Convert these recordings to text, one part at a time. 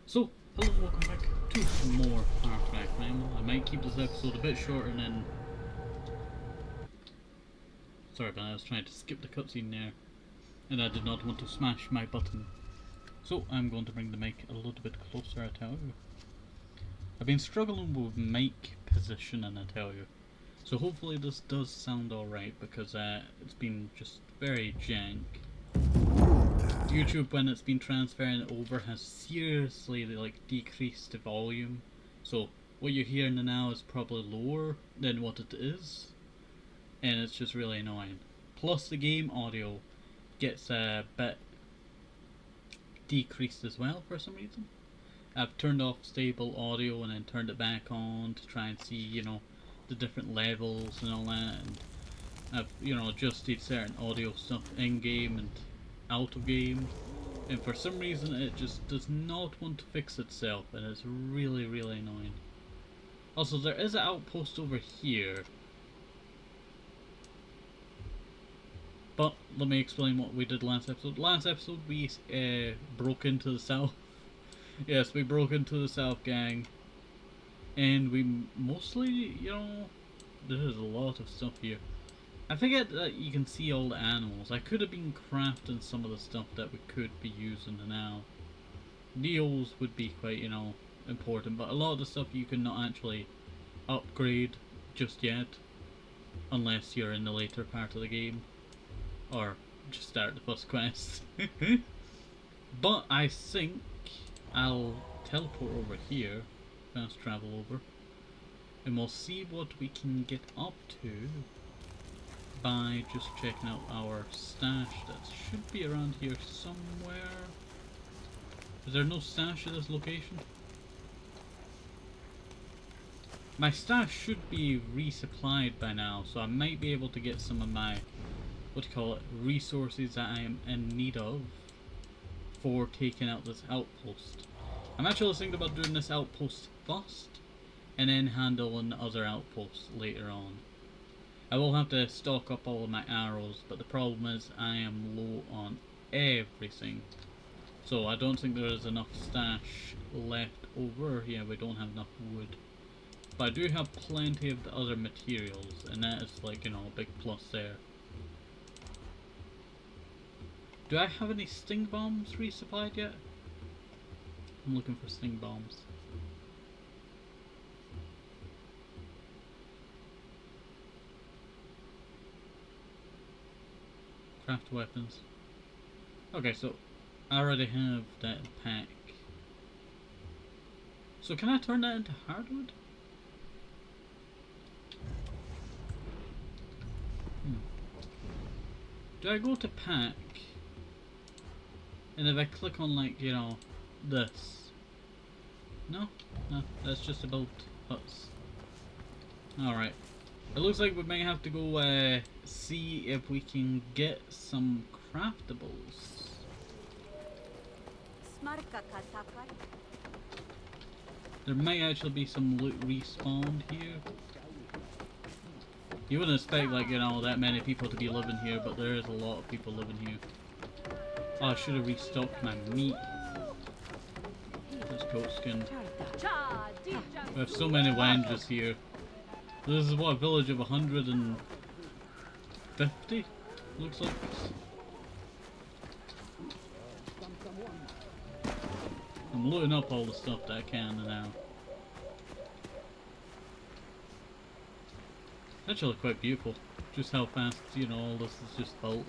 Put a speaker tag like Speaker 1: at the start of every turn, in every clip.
Speaker 1: So, hello, welcome back to some more Primal. I might keep this episode a bit shorter and then... Sorry about that, I was trying to skip the cutscene there. And I did not want to smash my button. So, I'm going to bring the mic a little bit closer, I tell you. I've been struggling with mic positioning, I tell you. So hopefully this does sound alright, because it's been just very jank. YouTube, when it's been transferring it over, has seriously decreased the volume. So what you're hearing now is probably lower than what it is, and it's just really annoying. Plus the game audio gets a bit decreased as well for some reason. I've turned off stable audio and then turned it back on to try and see, you know, the different levels and all that, and I've, you know, adjusted certain audio stuff in game and out of game, and for some reason it just does not want to fix itself, and it's really annoying. Also, there is an outpost over here, but let me explain what we did last episode. Last episode we broke into the south. Yes, we broke into the south, gang, and we mostly, you know, there's a lot of stuff here. I forget that you can see all the animals. I could have been crafting some of the stuff that we could be using now. Neos would be quite, you know, important, but a lot of the stuff you can not actually upgrade just yet, unless you're in the later part of the game, or just start the first quest. But I think I'll teleport over here, fast travel over, and we'll see what we can get up to by just checking out our stash that should be around here somewhere. Is there no stash at this location? My stash should be resupplied by now, so I might be able to get some of my, what do you call it, resources that I am in need of for taking out this outpost. I'm actually thinking about doing this outpost first, and then handling the other outposts later on. I will have to stock up all of my arrows, but the problem is I am low on everything. So I don't think there is enough stash left over. Yeah, we don't have enough wood. But I do have plenty of the other materials, and that is, like, you know, a big plus there. Do I have any sting bombs resupplied yet? I'm looking for sting bombs. Craft weapons. Okay, so I already have that pack. So can I turn that into hardwood? Do I go to pack, and if I click on, like, you know, this? No? No, that's just about huts. Alright. It looks like we might have to go see if we can get some craftables. There might actually be some loot respawned here. You wouldn't expect, like, you know, that many people to be living here, but there is a lot of people living here. Oh, I should have restocked my meat. This goat skin. We have so many langes here. This is what, a village of 150? Looks like. I'm looting up all the stuff that I can now. Actually quite beautiful. Just how fast, you know, all this is just built.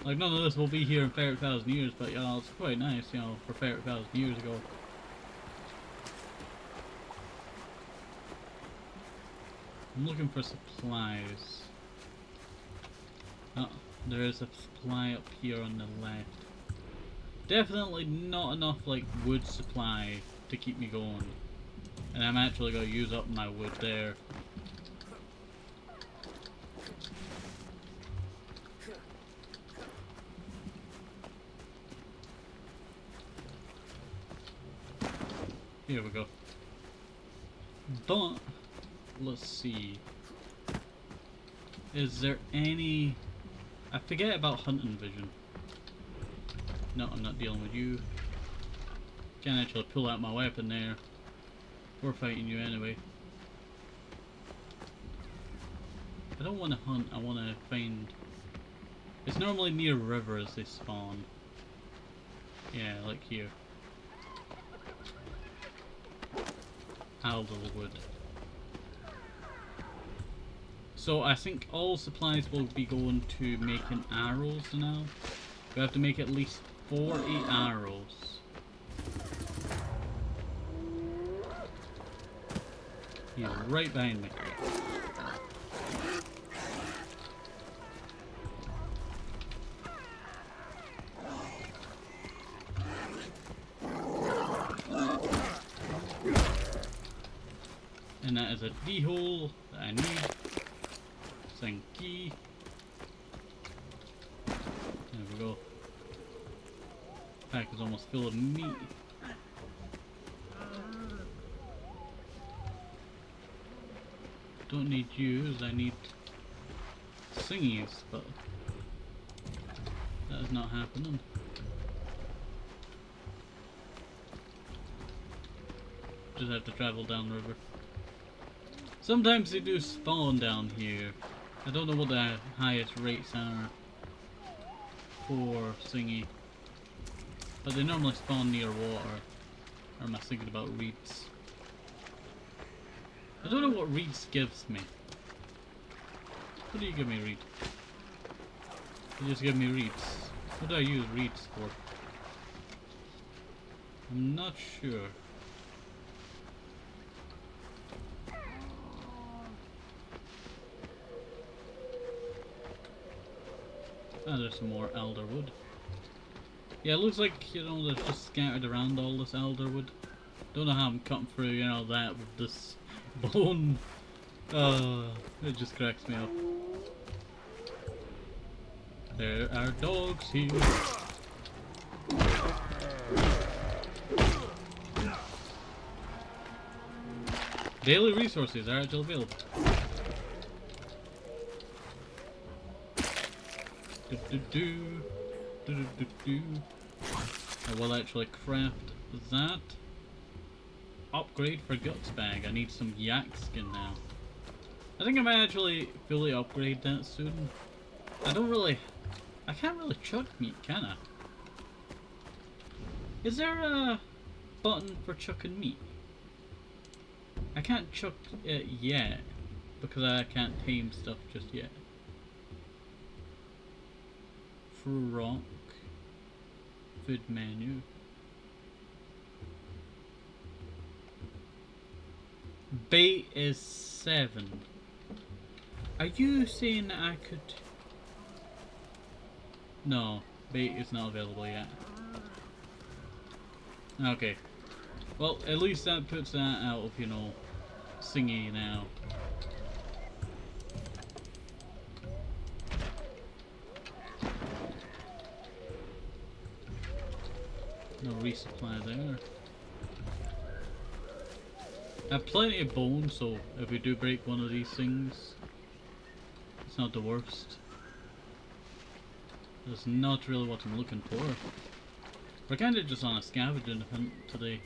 Speaker 1: Like, none of this will be here in 30,000 years, but, you know, it's quite nice, you know, for 30,000 years ago. I'm looking for supplies. Oh, there is a supply up here on the left. Definitely not enough, like, wood supply to keep me going. And I'm actually going to use up my wood there. Here we go. But let's see. Is there any... I forget about hunting vision. No, I'm not dealing with you. Can't actually pull out my weapon there. We're fighting you anyway. I don't want to hunt, I want to find... It's normally near rivers they spawn. Yeah, like here. Alderwood. So I think all supplies will be going to making arrows now. We have to make at least 40 arrows. He's right behind me. And that is a D-hole that I need. Thank you. There we go. Pack is almost full of meat. Don't need yous, I need thingies, but that is not happening. Just have to travel down the river. Sometimes they do spawn down here. I don't know what the highest rates are for thingy, but they normally spawn near water. Or am I thinking about reeds? I don't know what reeds gives me. What do you give me, reed? You just give me reeds. What do I use reeds for? I'm not sure. Ah, there's some more elderwood. Yeah, it looks like, you know, they're just scattered around all this elderwood. Don't know how I'm cutting through, you know, that with this bone. It just cracks me up. There are dogs here. Daily resources are still available. I will actually craft that. Upgrade for guts bag. I need some yak skin now. I think I might actually fully upgrade that soon. I can't really chuck meat, can I? Is there a button for chucking meat? I can't chuck it yet because I can't tame stuff just yet. Frog. Food menu. Bait is 7. Are you saying that I could... No, bait is not available yet. Okay. Well, at least that puts that out of, you know, thingy now. No resupply there. I have plenty of bones, so if we do break one of these things, it's not the worst. That's not really what I'm looking for. We're kind of just on a scavenging hunt today.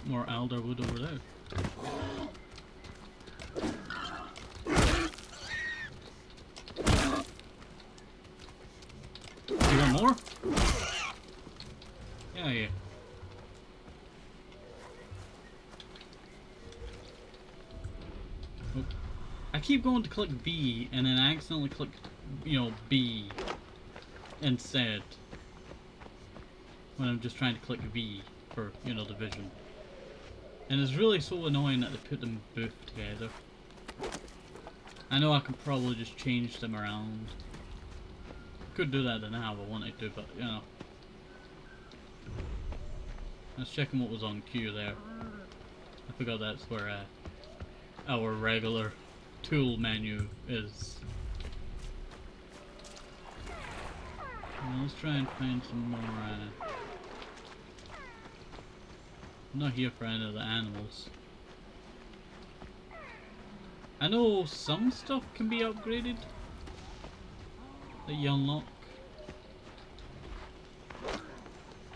Speaker 1: More alderwood over there. You want more? Yeah. Oh. I keep going to click B and then I accidentally click, you know, B instead. When I'm just trying to click V for, you know, division. And it's really so annoying that they put them both together. I know I could probably just change them around. Could do that now if I wanted to, but you know. I was checking what was on queue there. I forgot that's where our regular tool menu is. Well, let's try and find some more I'm not here for any of the animals. I know some stuff can be upgraded that you unlock.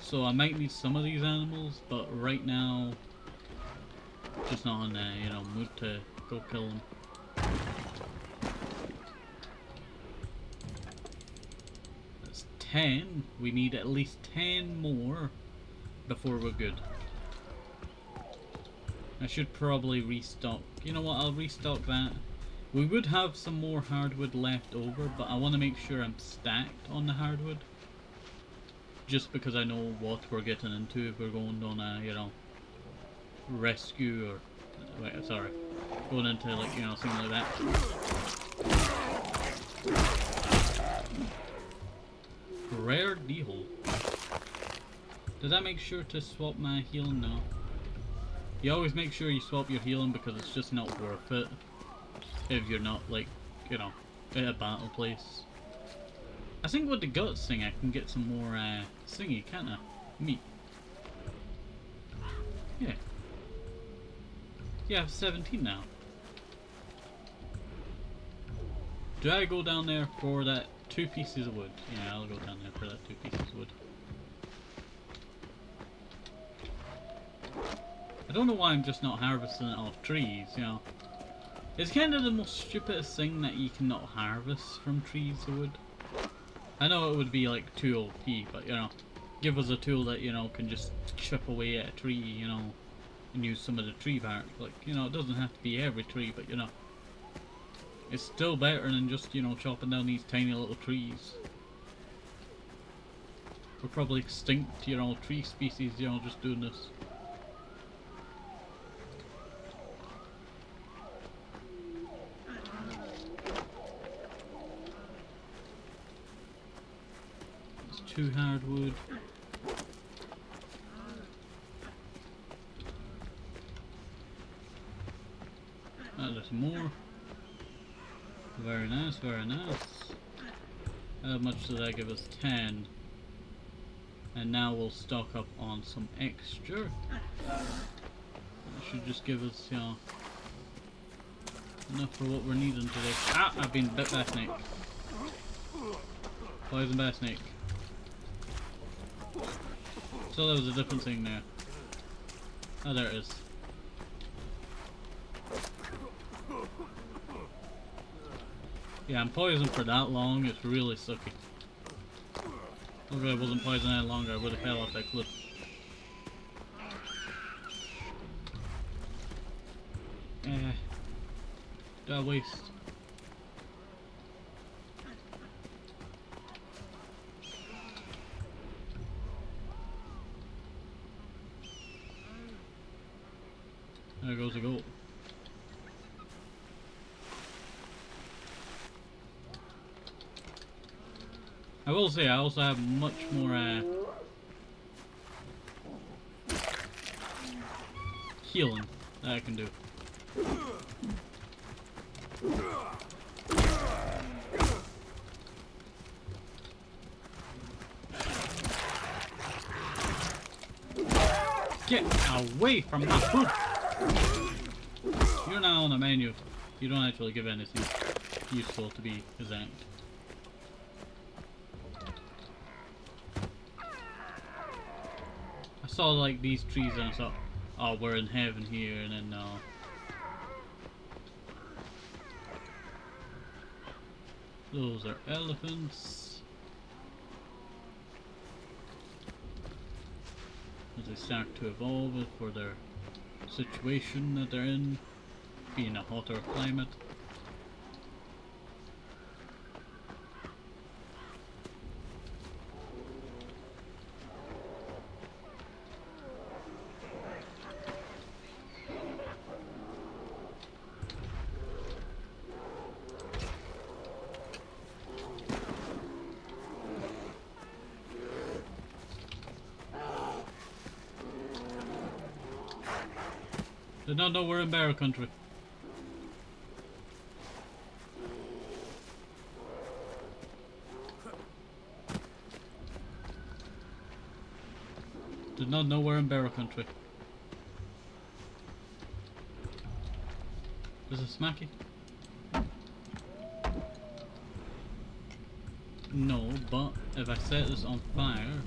Speaker 1: So I might need some of these animals, but right now, just not in the mood to go kill them. That's 10. We need at least 10 more before we're good. I should probably restock. You know what? I'll restock that. We would have some more hardwood left over, but I want to make sure I'm stacked on the hardwood. Just because I know what we're getting into if we're going on a, rescue or... Wait, sorry. Going into, like, something like that. Rare D-hole. Does that make sure to swap my healing? No. You always make sure you swap your healing because it's just not worth it if you're not, like, at a battle place. I think with the guts thing I can get some more thingy, can't I? Meat. Yeah. Yeah, I have 17 now. Do I go down there for that 2 pieces of wood? Yeah, I'll go down there for that 2 pieces of wood. I don't know why I'm just not harvesting it off trees, It's kind of the most stupidest thing that you cannot harvest from trees, the wood. I know it would be like too OP, but give us a tool that, can just chip away at a tree, and use some of the tree bark. Like, it doesn't have to be every tree, but it's still better than just, chopping down these tiny little trees. We're probably extinct, tree species, just doing this. It's 2 hardwood. There's more. Very nice, very nice. How much does that give us? 10. And now we'll stock up on some extra. That should just give us, enough for what we're needing today. Ah! I've been bit by a snake. Poison by a snake. So that was a different thing there. Oh, there it is. Yeah, I'm poisoned for that long, it's really sucky. If I wasn't poisoned any longer, I would have fell off that cliff. Did I waste? There goes the goat. I will say, I also have much more healing that I can do. Get away from my food! You're now on the menu. You don't actually give anything useful to be exempt. I saw like these trees and I thought, oh, we're in heaven here, and then no. Those are elephants. As they start to evolve for their situation that they're in, being a hotter climate. Did not know we're in bear country. Did not know we're in bear country. Is it smacky? No, but if I set this on fire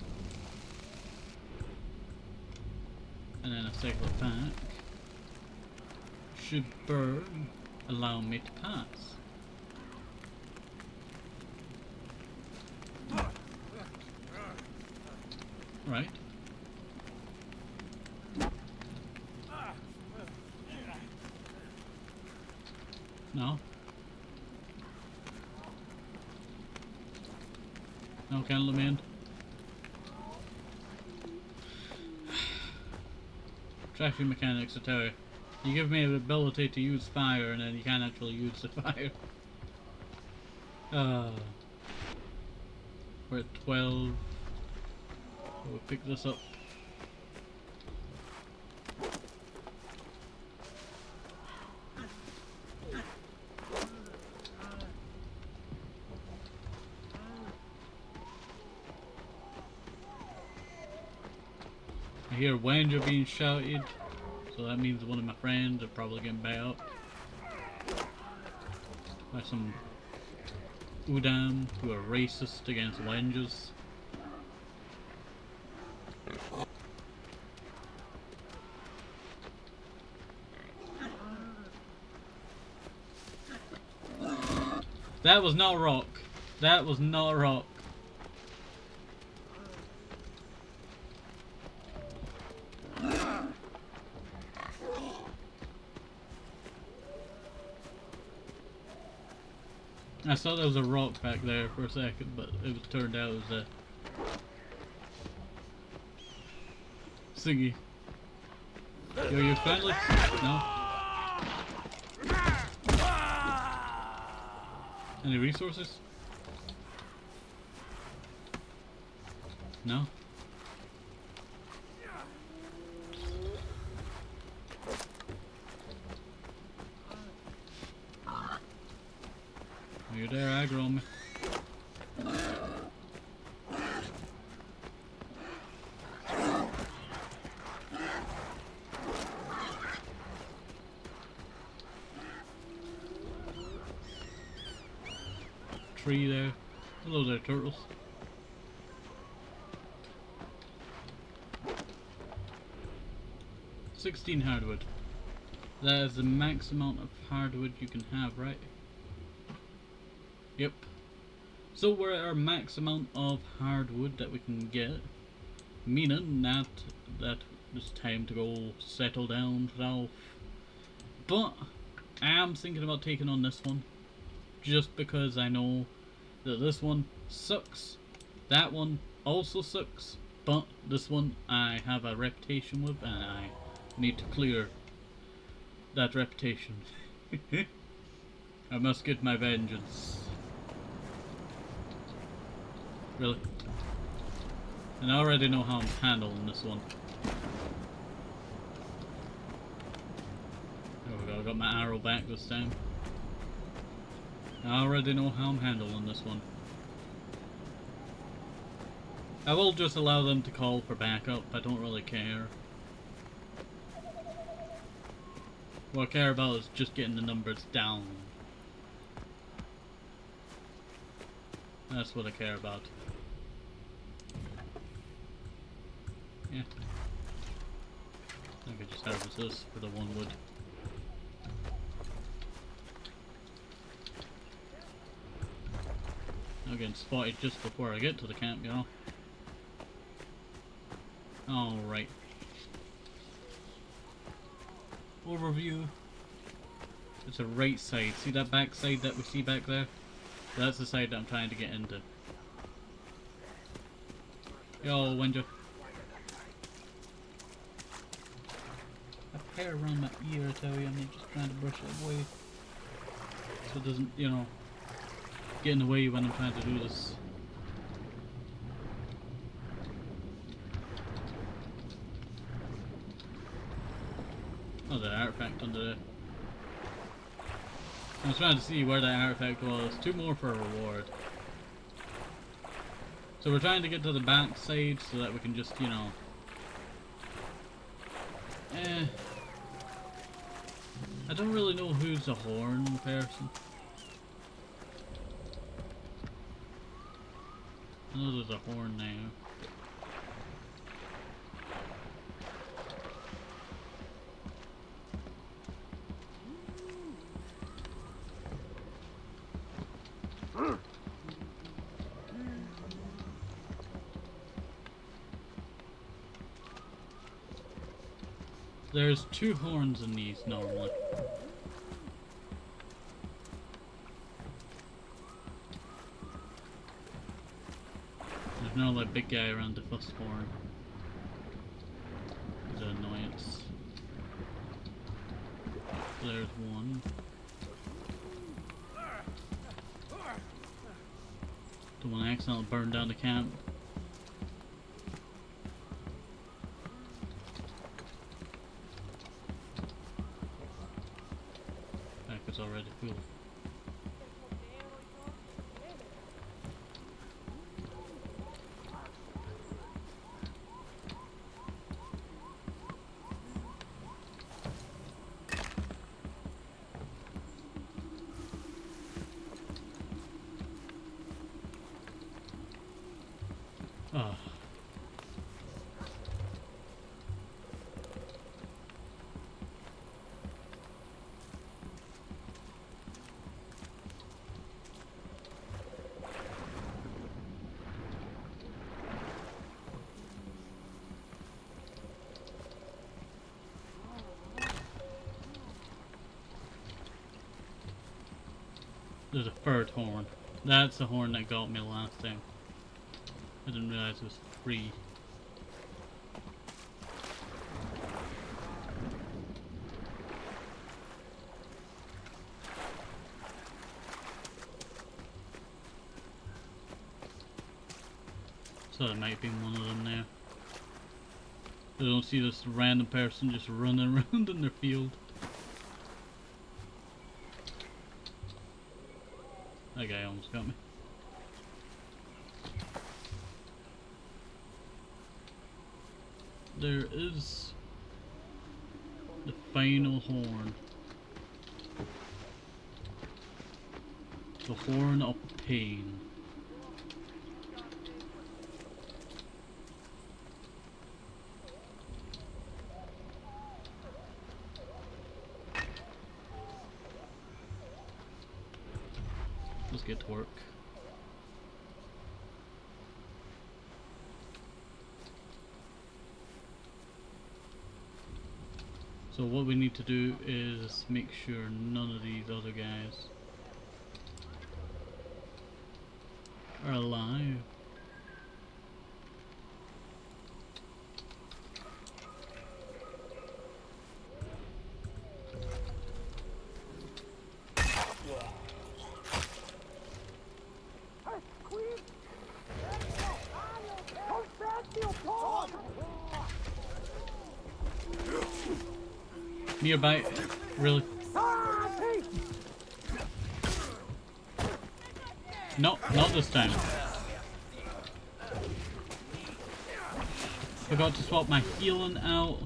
Speaker 1: and then I cycle it back, should burn, allow me to pass. Right. No. No, can't let me in. Tracking mechanics, I tell you. You give me the ability to use fire and then you can't actually use the fire. We're at 12. We'll pick this up. I hear Wanger being shouted, so that means one of my friends are probably getting back up by some Udam who are racist against Wangers. That was not a rock. That was not a rock. I thought there was a rock back there for a second, but it turned out it was a thingy. Yo, you friendly? No? Any resources? No? You're there, aggro on me. Tree there. Hello there, turtles. $16 hardwood. That is the max amount of hardwood you can have, right? Yep. So we're at our max amount of hardwood that we can get, meaning that it's time to go settle down south. But I am thinking about taking on this one, just because I know that this one sucks, that one also sucks, but this one I have a reputation with and I need to clear that reputation. I must get my vengeance. Really? And I already know how I'm handling this one. There we go, I got my arrow back this time. I already know how I'm handling this one. I will just allow them to call for backup, I don't really care. What I care about is just getting the numbers down. That's what I care about. Yeah. I could just harvest this for the 1 wood. I'm getting spotted just before I get to the camp, you know. Alright. Overview. It's a right side. See that back side that we see back there? That's the side that I'm trying to get into. Yo, Wenja. A hair around my ear, I tell you. I'm just trying to brush it away. So it doesn't, you know, get in the way when I'm trying to do this. Oh, the artifact under there. I was trying to see where that artifact was. 2 more for a reward. So we're trying to get to the back side so that we can just, you know... I don't really know who's a horn person. I know there's a horn now. There's 2 horns in these normally. There's no like big guy around the first horn. It's an annoyance. There's one. Don't want to accidentally burn down the camp. It's already full. Ah. There's a 3rd horn. That's the horn that got me last time. I didn't realize it was 3. So there might be one of them there. I don't see this random person just running around in their field. That guy almost got me. There is the final horn. The horn of pain. Let's get to work. So what we need to do is make sure none of these other guys are alive. Nearby, really? No, not this time. Forgot to swap my healing out.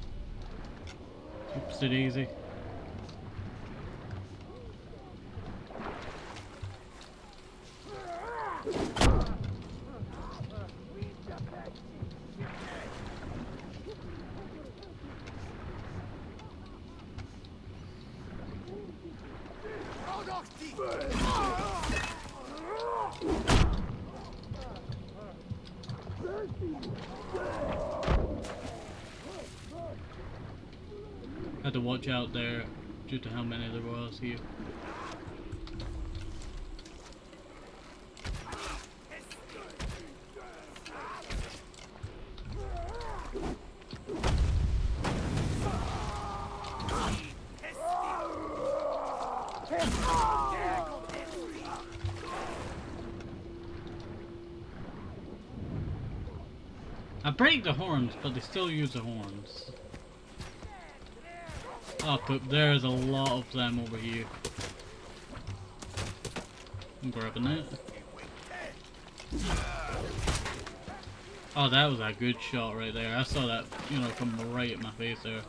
Speaker 1: Oopsie daisy. Had to watch out there due to how many there was here. I break the horns, but they still use the horns. Oh poop, there's a lot of them over here. I'm grabbing it. Oh, that was a good shot right there. I saw that, you know, come right at my face there.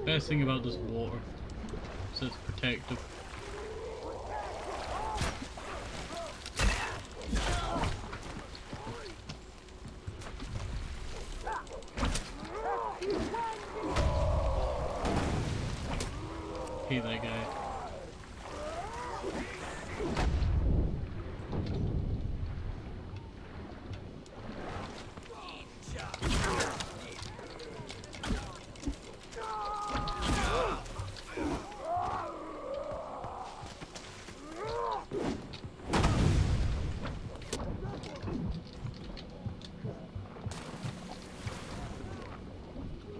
Speaker 1: Best thing about this water is it's protective. Hate that guy.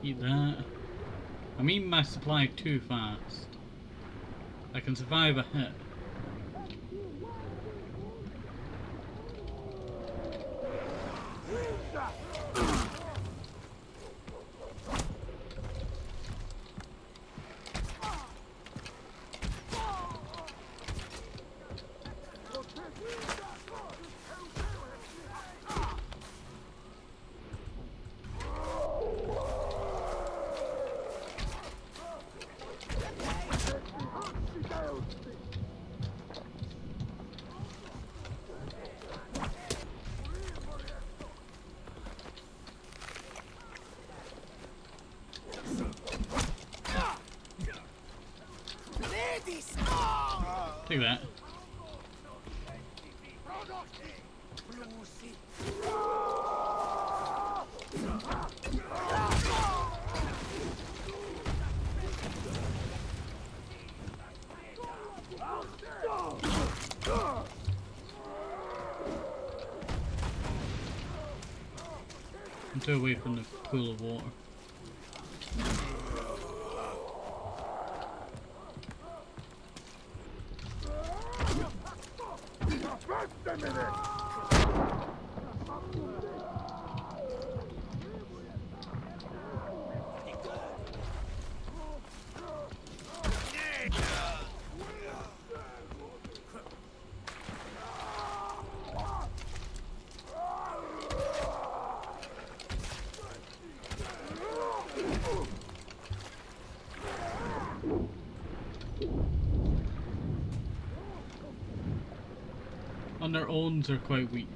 Speaker 1: Eat that. I'm eating my supply too fast. I can survive a hit. Take that. I'm too away from the pool of water. On their own, they're quite weak.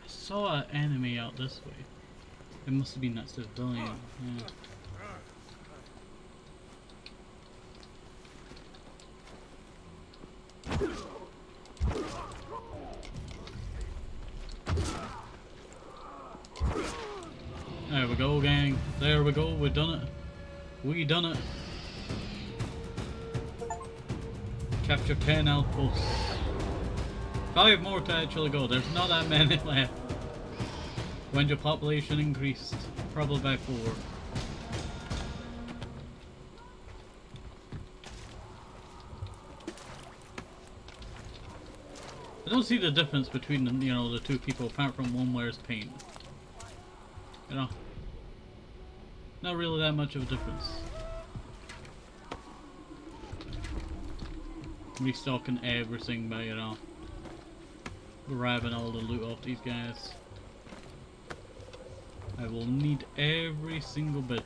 Speaker 1: I saw an enemy out this way. It must have been that civilian, yeah. There we go, gang. There we go, we done it. We done it. Capture 10 outposts. 5 more to actually go. There's not that many left. When your population increased, probably by 4. I don't see the difference between them, you know, the two people, apart from one wears paint. You know, not really that much of a difference. Restocking everything by, you know, grabbing all the loot off these guys. I will need every single bit.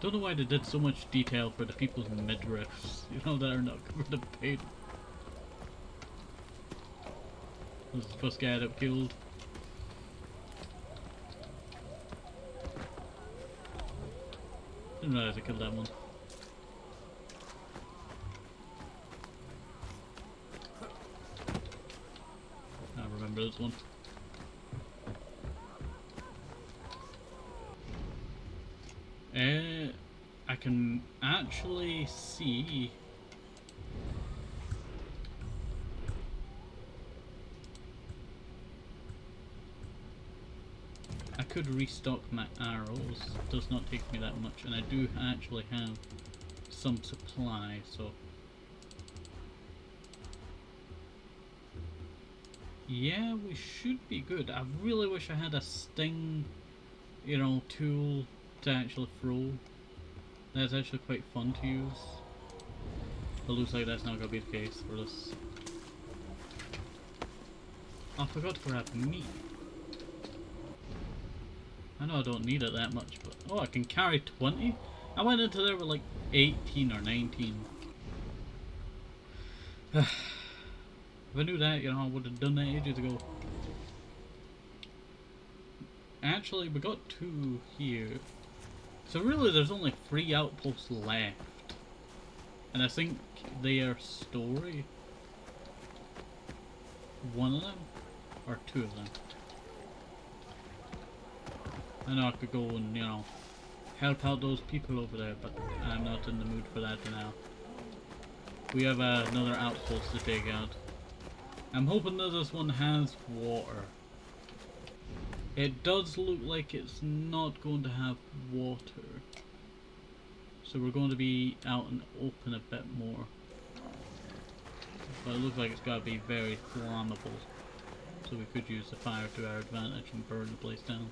Speaker 1: Don't know why they did so much detail for the people's midriffs, you know, that are not covered in paint. This is the first guy that killed. Didn't realize I killed that one. remember this one. I can actually see. I could restock my arrows. It does not take me that much, and I do actually have some supply, so yeah, we should be good. I really wish I had a sting, you know, tool to actually throw. That's actually quite fun to use. But looks like that's not gonna be the case for this. Oh, I forgot to grab meat. I know I don't need it that much, but oh, I can carry 20? I went into there with like 18 or 19. If I knew that, you know, I would have done that ages ago. Actually, we got 2 here. So really there's only 3 outposts left. And I think they are story. 1 of them? Or 2 of them? I know I could go and, you know, help out those people over there, but I'm not in the mood for that now. We have another outpost to take out. I'm hoping that this one has water. It does look like it's not going to have water. So we're going to be out and open a bit more. But it looks like it's got to be very flammable. So we could use the fire to our advantage and burn the place down.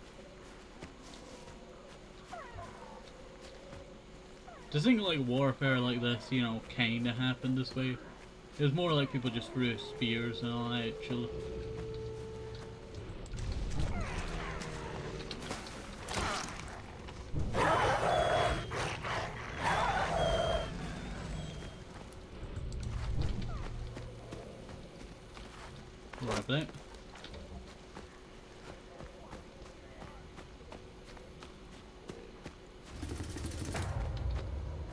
Speaker 1: To think like warfare like this, you know, kinda happened this way. It was more like people just threw spears and all that, actually. Grab that.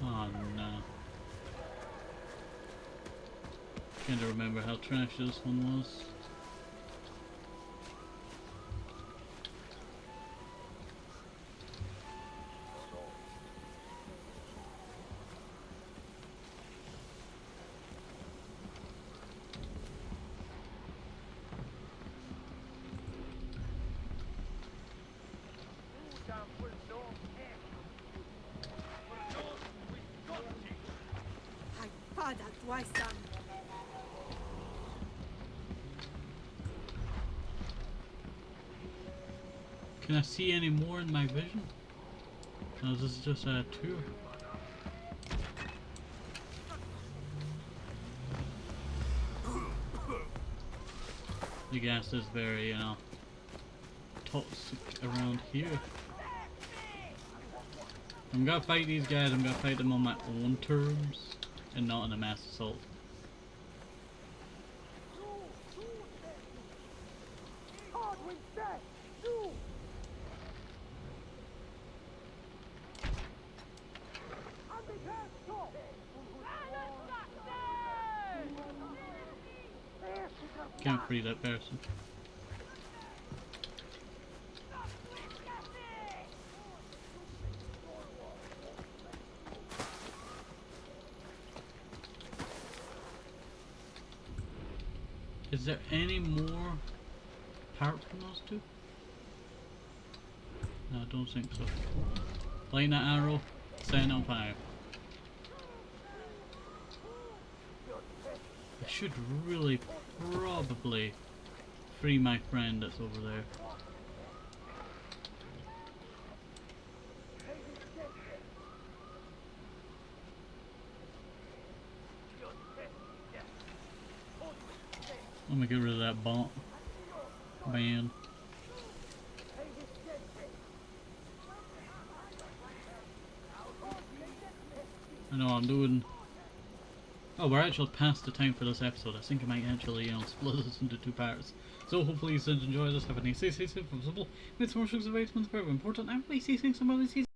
Speaker 1: Oh no. Can't remember how trash this one was. Can I see any more in my vision? No, this is just a tour. The gas is very, you know, toxic around here. I'm gonna fight these guys, I'm gonna fight them on my own terms and not in a mass assault. Can't free that person. Is there any more parts from those two? No, I don't think so. Light that arrow, set on fire. I should really probably free my friend that's over there. Let me get rid of that bump. Man. I know I'm doing. Oh, we're actually past the time for this episode. I think I might actually, you know, split this into 2 parts. So hopefully you did enjoy this. Have a nice day, stay safe, simple. Make some more shows of very important. I really see things somebody sees.